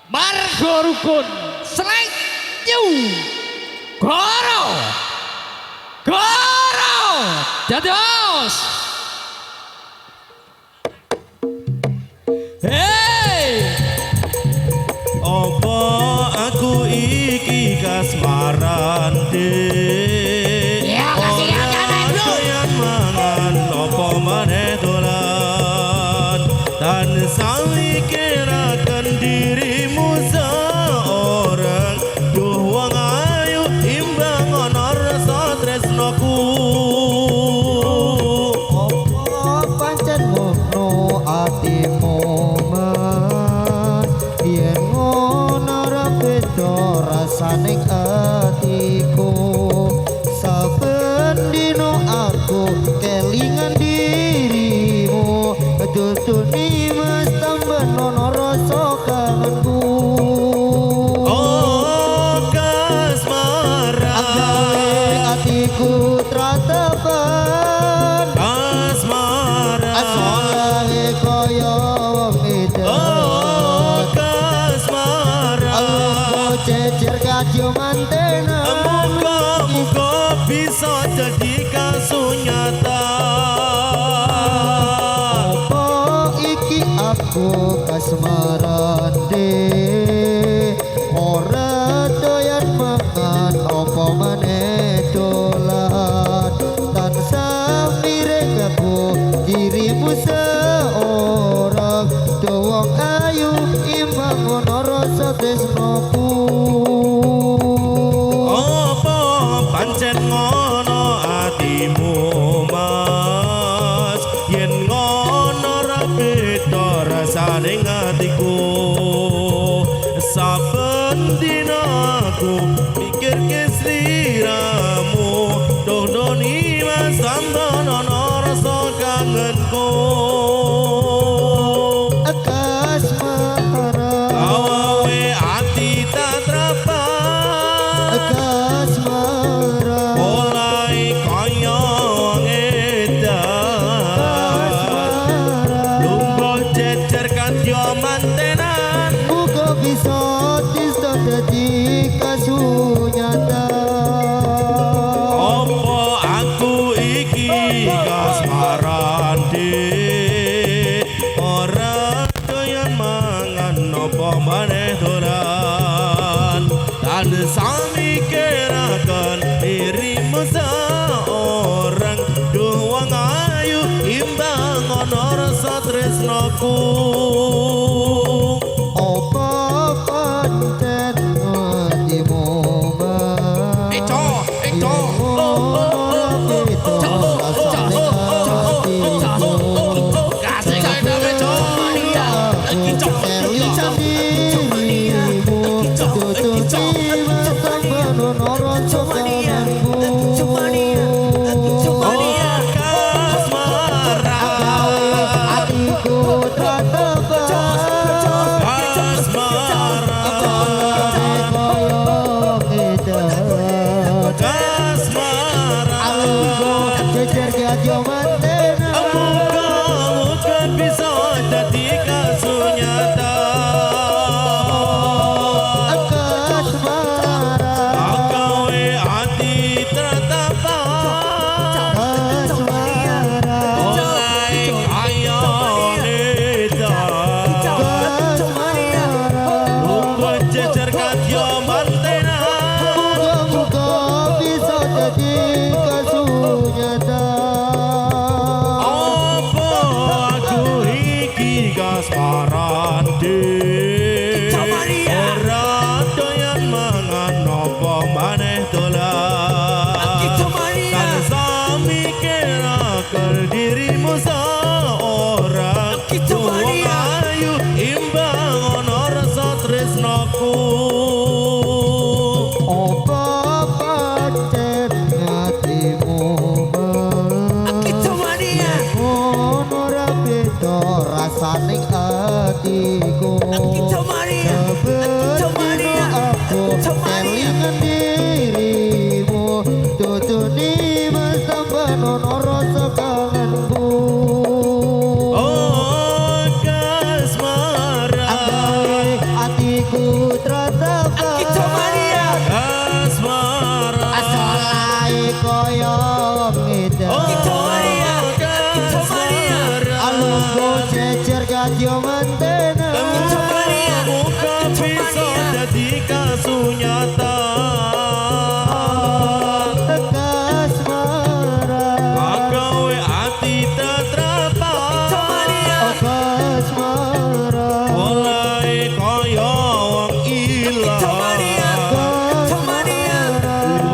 Margo rukun Selenyu Goro Dados. Hey, opo aku iki kasmaran dek. ya kasihan kan bro. Yang mangan opo maneh dolan dan sami kirakan dirimu seorang duh wong ayu imbang ana rasa tresnoku. Opo pancen ngono atimu mas yen ngono ra beda rasane atiku saben dino aku kelingan dirimu duduni mas tambah nono rasa kangenku. Oh kasmaran Agawe atiku tratapan kasmaran asolahe kaya wong edan. oh kasmaran Aku jejer kadyo mantena muka-muka bisa jadi kasunyatan. apa iki aku kasmaran ora doyan mangan apa maneh dolan tansah mireng aku dirimu seorang wong ayu imbang ngono rasa tresnoku. Apa pancen ngono atimu mas yen ngono ra beda rasane atiku saben dina aku mikir ke sliramu doni mas tambah ono rasa kangenku. Kasmaran Awawe ati tatrapan kasmaran mulai kaya ngedan lungguh jejer kadya mantenan muga bisa bisa dadi kasunyatan. opo aku iki kasmaran dik ora doyan mangan opo maneh dolan dan sami kirakan dirimu seorang duh wong ayu imbang ana rasa tresnoku. Apa pancen atimu mas jejer gadyo mantena Muka bisa jadi kasunyatan. kasmaran Agawe ati tratapan kasmaran mulai kaya ngedan lungguh jejer kadya mantena muga-muga bisa jadi kasunyatan. apa aku iki kasmaran dik ora doyan mangan apa maneh dolan kan sami kirakan dirimu seorang wong ayu imbang ana rasa tresnoku. Apa pancen atimu mas ngono ra beda rasane atiku saben aku kelingan dirimu duduni mas tambah nono rasa kangenku. Oh kasmaran Agawe atiku kasunyatan kasmaran agawe ati tetrapan kasmaran mulai kaya wong ilang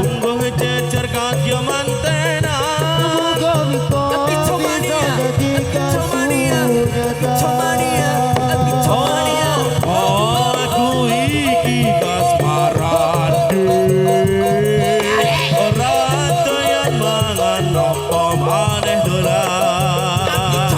lungguh jejer kadya mantena aku iki kasmaran ora doyan mangan apa maneh dolan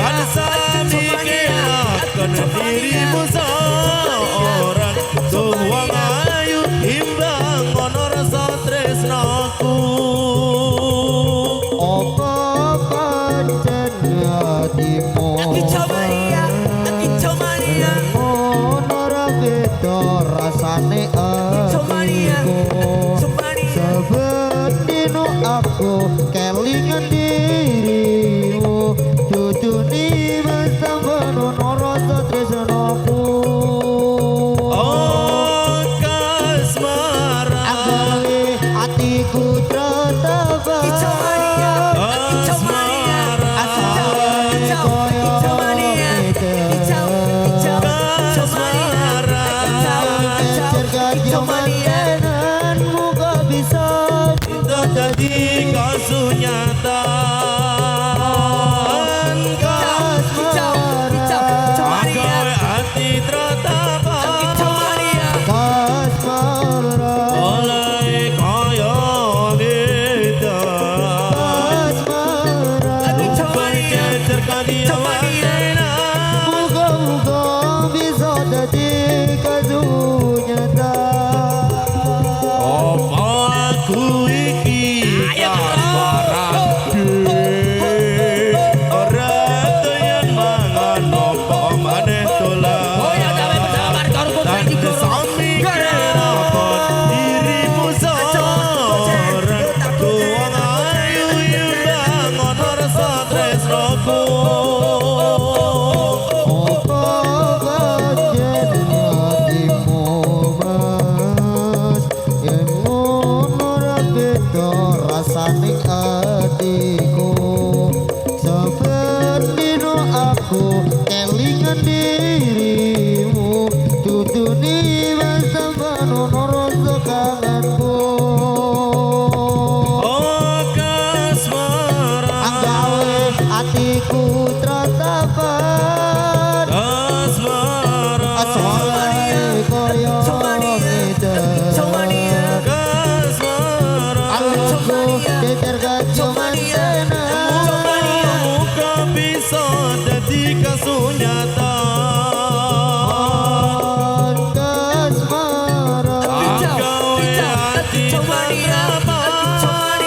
kan sami kiraken dirimu seorang tuwang ayu imbang ono rasa tresnaku apa pancen hatimu ngono ra beda rasane atiku sebendino aku kelingan dirimu duduni bersambano rasa tresnaku oh kasmaran agawe atiku tratapan jadi kasunyatan agawe ati tratapan oleh kaya beda bercecer kadya mantena muga-muga bisa jadi kasunyatan apa aku iki kasmaran ora doyan mangan apa maneh dolan dan sami kerabat dirimu seorang tuwang ayu imbang ono rasa tresnaku apa pancen hatimu mas yen ngono ra beda rasane atiku sebendino aku kelingan dirimu duduni bersambano rasa kangenku oh kasmaran anggawe atiku tratapan kasmaran aswale koyo ngeten kasmaran aku jejer kadya mantena muka bisa jadi kasunyatan kasmaran agawe ati tetrapan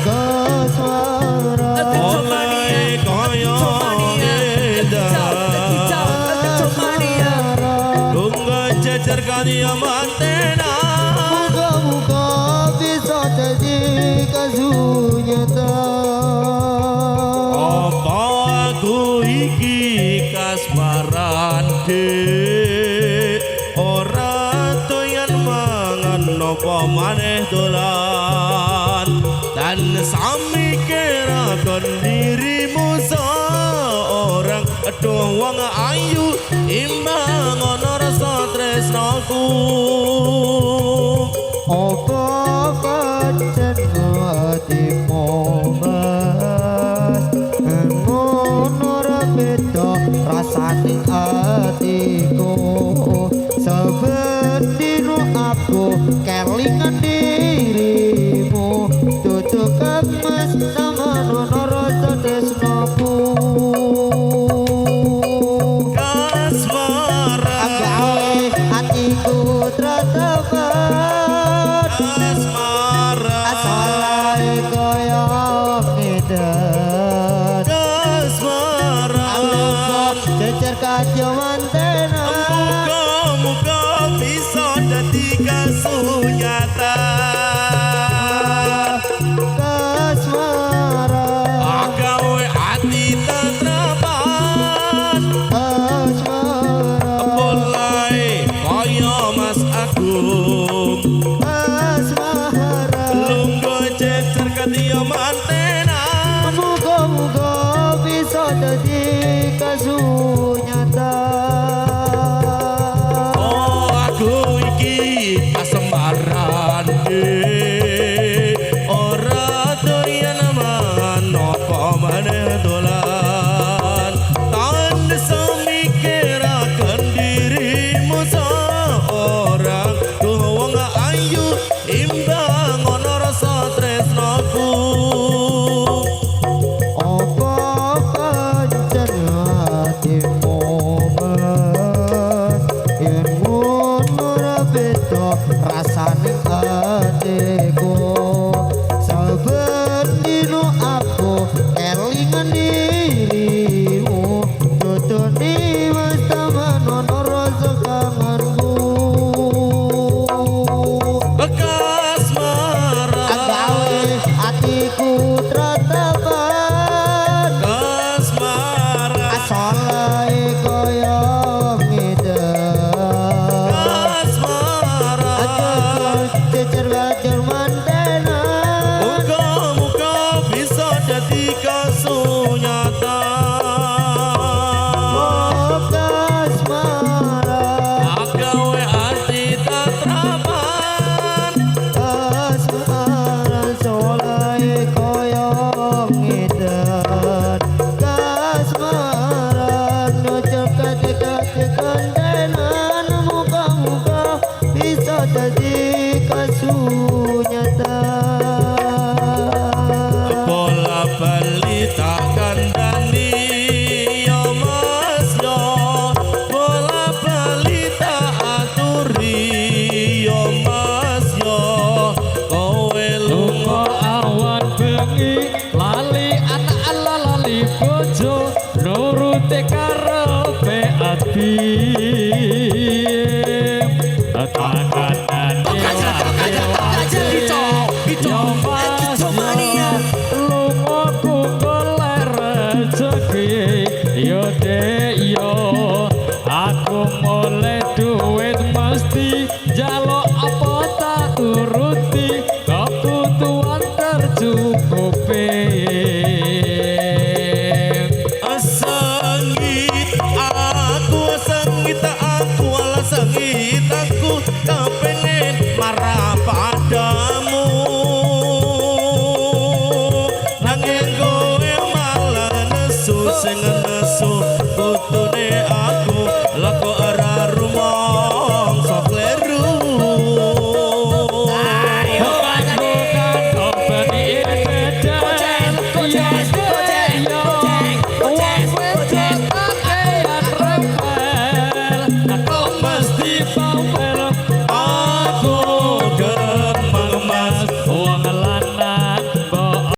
kasmaran oleh kaya edan lunga jejer kadya mantena muga-muga bisa jadi kasunyatan apa aku iki kasmaran ora doyan mangan napa maneh dolan dan sami kiraken dirimu seorang aduh wong ayu imbang ono rasa tresnaku apa pancen hatimu mas ngono ra beda rasane atiku sebendino aku kelingan dirimu duduk kemas sama nono rasa tresnaku kasmaran ngerti jaluk apa tak turuti kebutuhan tercukupi sengit aku ala sengit aku kepengen marah padamu nanging kowe malah nesu sing nesu kutune aku